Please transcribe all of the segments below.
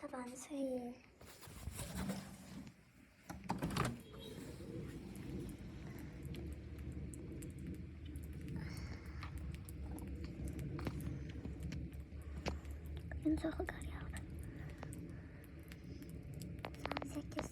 Sabahını söyle. Bugün çok kar yağdı. Saat 8.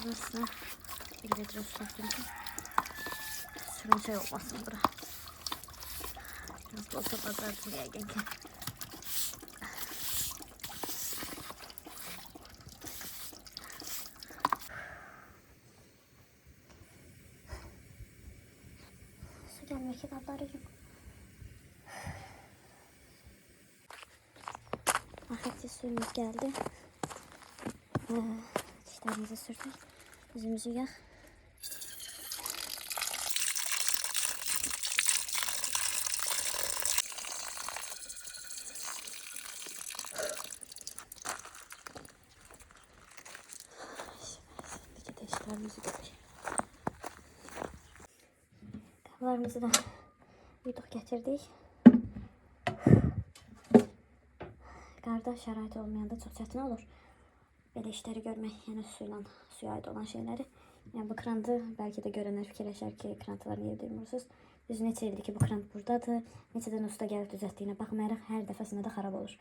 Burası bir litre su takıldı. Sürün şey olmasın bura. Nasıl olsa pazar buraya geldi. Su gelmek kitapları yok. Ahmetli suyumuz geldi. Dişlerimizi sürdük. Yüzümüzü yak. Şimdi dişlerimizi dök. Kahvelerimizi de yutuq getirdik. Qarda şərait olmayanda çox çətin olur. Belə işləri görmək, yəni suya aid olan şeyləri. Yəni bu krandı belki de görenler fikirləşər ki, krantıları niyə duymursuz? Düz neçə ildir ki bu krant buradadır. Neçədən usta gəlib düzəltdiyinə baxmayaraq hər dəfəsində də xarab olur.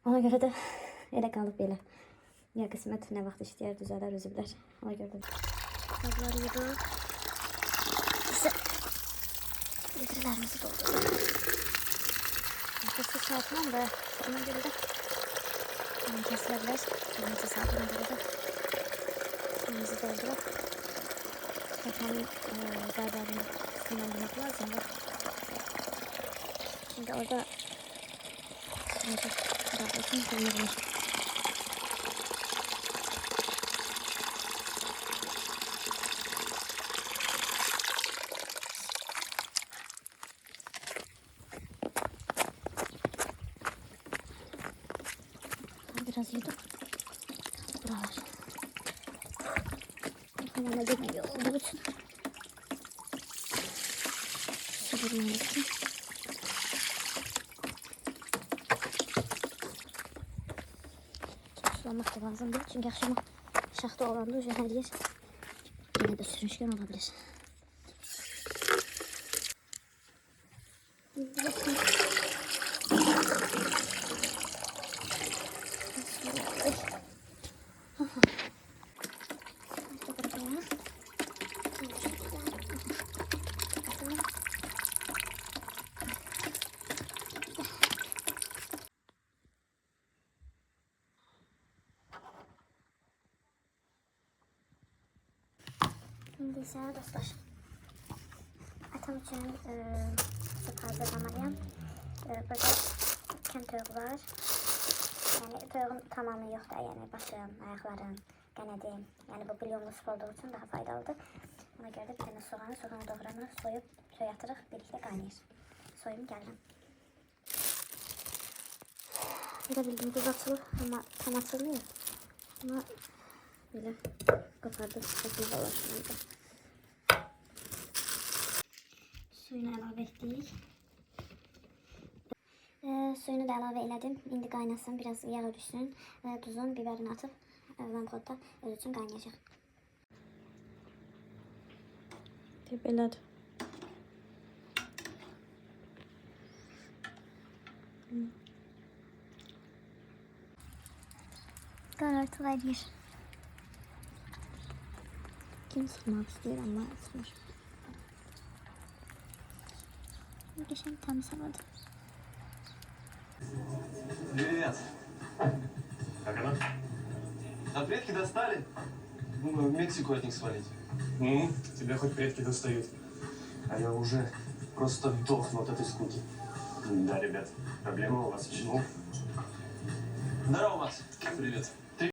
Ona görə də elə qalıb belə. Ya qismət nə vaxt işləyər, düzələr, özü bilər. Ona görə də qabları yudub. İşte litrələrimizi doldurduq. Nefesi çarpmam da ona göre de kesilebilir. Neçə saat ona göre de suyumuzu doldurup tekrarın zararını kullanmak lazım. Şimdi orada neçə darlasın kullanılır. Biraz yedim. Buralar. Hamama gitmiyor olduğu için. Sabırın olsun. Sulamak da lazım değil. Çünkü akşama şahta olanda уже her yer yine de sürüşken olabilir. Şimdi ise dostlar, atam için süt hazırlamalıyım. Burada kemtörü var. Yani tövün tamamı yok da, yani başım, ayaklarım, qənedim. Yani bu bulyonlu süt olduğu için daha faydalıdır. Ona göre de bir tane soğanı doğranır, soyup suya atırıq, birlikte qaynayır. Soyum gəlirəm. Burada bildiğim buz açılır ama tam açılmıyor. Ama böyle kopardık, şekilde olur şimdi. Suyunu əlavə etdik. Suyunu da əlavə elədim. İndi qaynasın, biraz yağa düşsün. Tuzun, biberini atıp vangodda öz üçün qaynayacaq. Belədir. Qarartılar yer. Kim sıxmaq istəyir, amma sıxmır. Geçen tam savadı. Привет. Как она? А предки достали? Думаю, в Мексику от них свалить. Тебя хоть предки достают. А я уже просто дохну от этой скуки. Да, ребят, проблема у вас еще. Здорово, Макс. Привет.